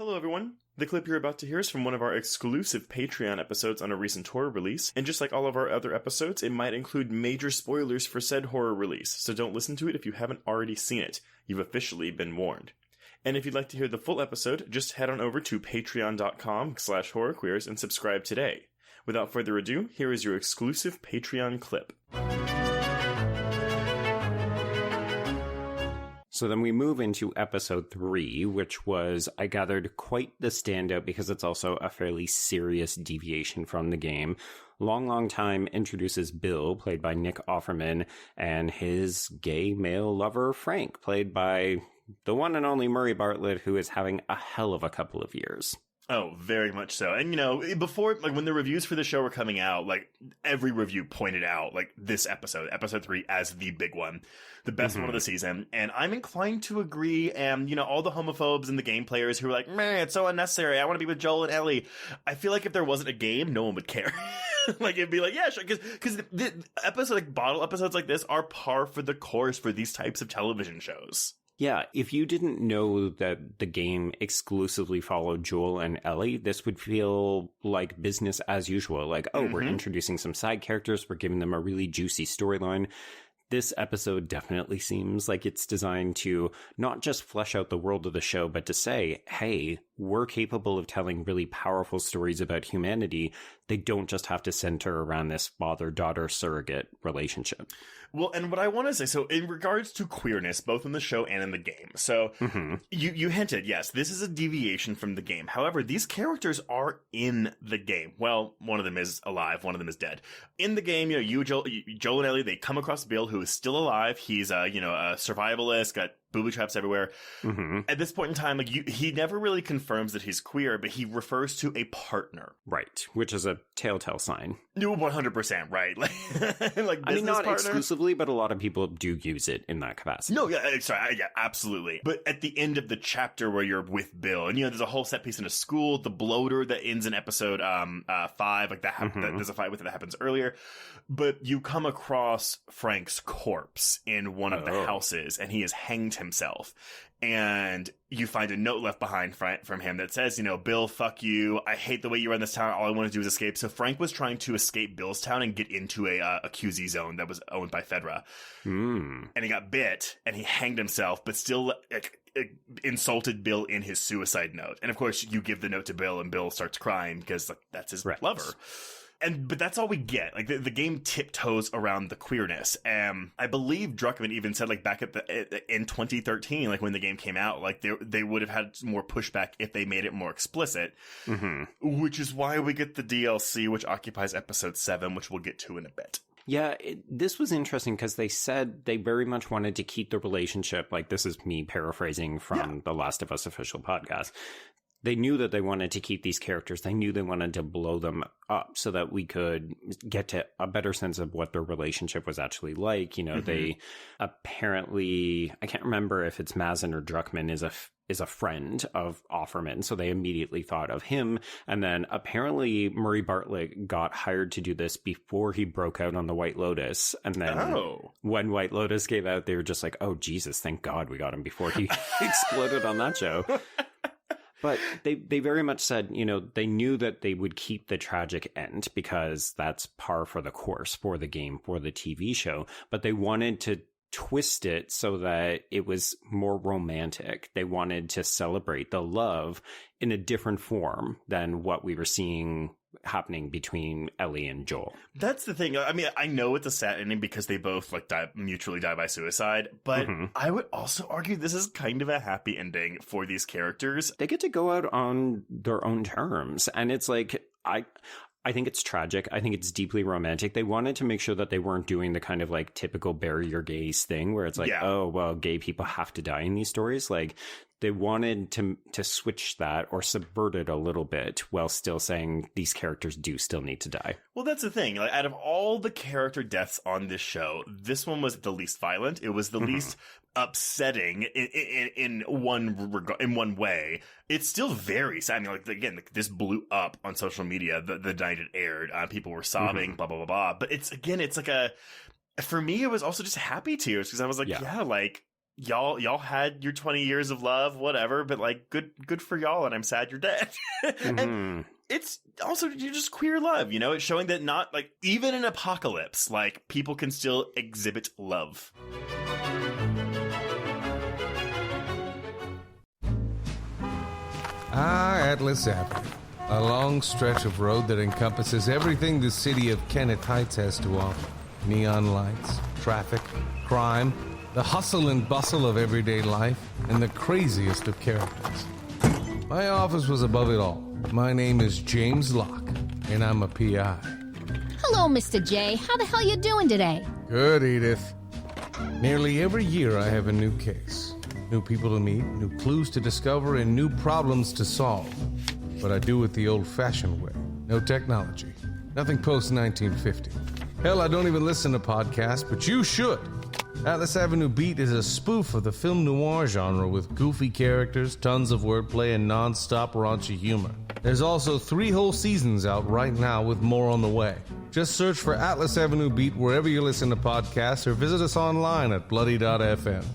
Hello everyone. The clip you're about to hear is from one of our exclusive Patreon episodes on a recent horror release, and just like all of our other episodes, it might include major spoilers for said horror release, so don't listen to it if you haven't already seen it. You've officially been warned. And if you'd like to hear the full episode, just head on over to patreon.com/horrorqueers and subscribe today. Without further ado, here is your exclusive Patreon clip. So then we move into episode 3, which was, I gathered, quite the standout because it's also a fairly serious deviation from the game. Long Time introduces Bill, played by Nick Offerman, and his gay male lover, Frank, played by the one and only Murray Bartlett, who is having a hell of a couple of years. Oh, very much so. And, before, when the reviews for the show were coming out, every review pointed out, this episode 3, as the big one. The best one of the season. And I'm inclined to agree. And, all the homophobes and the game players who were like, man, it's so unnecessary. I want to be with Joel and Ellie. I feel like if there wasn't a game, no one would care. It'd be like, yeah, sure. Because the episode, bottle episodes like this are par for the course for these types of television shows. Yeah, if you didn't know that the game exclusively followed Joel and Ellie, this would feel like business as usual. We're introducing some side characters, we're giving them a really juicy storyline. This episode definitely seems like it's designed to not just flesh out the world of the show, but to say, hey, we're capable of telling really powerful stories about humanity. They don't just have to center around this father-daughter surrogate relationship. Well, and what I want to say, so in regards to queerness, both in the show and in the game, so you hinted, yes, this is a deviation from the game. However, these characters are in the game. Well, one of them is alive, one of them is dead. In the game, Joel and Ellie, they come across Bill, who is still alive. He's a survivalist, got booby traps everywhere. At this point in time, he never really confirms that he's queer, but he refers to a partner. Right, which is a telltale sign. No, 100%, right? I mean, not exclusively, but a lot of people do use it in that capacity. No, yeah, sorry, yeah, absolutely. But at the end of the chapter where you're with Bill, and there's a whole set piece in a school, the bloater that ends in episode 5, there's a fight with it that happens earlier. But you come across Frank's corpse in one of the houses, and he has hanged himself. And you find a note left behind from him that says, Bill, fuck you. I hate the way you run this town. All I want to do is escape. So Frank was trying to escape Bill's town and get into a QZ zone that was owned by Fedra. And he got bit, and he hanged himself, but still insulted Bill in his suicide note. And of course, you give the note to Bill, and Bill starts crying because that's his lover. But that's all we get. The game tiptoes around the queerness. I believe Druckmann even said, back in 2013, when the game came out, they would have had more pushback if they made it more explicit. Which is why we get the DLC, which occupies episode 7, which we'll get to in a bit. Yeah, this was interesting because they said they very much wanted to keep the relationship. This is me paraphrasing from the Last of Us official podcast. They knew that they wanted to keep these characters. They knew they wanted to blow them up so that we could get to a better sense of what their relationship was actually like. They apparently, I can't remember if it's Mazin or Druckmann is a friend of Offerman. So they immediately thought of him. And then apparently Murray Bartlett got hired to do this before he broke out on the White Lotus. And then when White Lotus gave out, they were just like, oh, Jesus, thank God we got him before he exploded on that show. But they very much said, they knew that they would keep the tragic end because that's par for the course for the game, for the TV show. But they wanted to twist it so that it was more romantic. They wanted to celebrate the love in a different form than what we were seeing happening between Ellie and Joel. That's the thing. I mean, I know it's a sad ending because they both mutually die by suicide, but I would also argue this is kind of a happy ending for these characters. They get to go out on their own terms, and it's I think it's tragic. I think it's deeply romantic. They wanted to make sure that they weren't doing the kind of typical bury your gays thing where it's oh, well, gay people have to die in these stories. They wanted to switch that or subvert it a little bit while still saying these characters do still need to die. Well, that's the thing. Out of all the character deaths on this show, this one was the least violent. It was the least upsetting in one way. It's still very sad. I mean, again, this blew up on social media the night it aired. People were sobbing, blah, blah, blah, blah. But it's for me, it was also just happy tears because I was y'all had your 20 years of love, whatever, but like good for y'all, and I'm sad you're dead. And it's also just queer love, it's showing that not like even in apocalypse, like people can still exhibit love. Atlas Avenue, a long stretch of road that encompasses everything the city of Kenneth Heights has to offer. Neon lights, traffic, crime, the hustle and bustle of everyday life, and the craziest of characters. My office was above it all. My name is James Locke, and I'm a PI. Hello, Mr. J. How the hell you doing today? Good, Edith. Nearly every year I have a new case. New people to meet, new clues to discover, and new problems to solve. But I do it the old-fashioned way. No technology. Nothing post-1950. Hell, I don't even listen to podcasts, but you should. Atlas Avenue Beat is a spoof of the film noir genre with goofy characters, tons of wordplay, and non-stop raunchy humor. There's also 3 whole seasons out right now with more on the way. Just search for Atlas Avenue Beat wherever you listen to podcasts or visit us online at bloody.fm.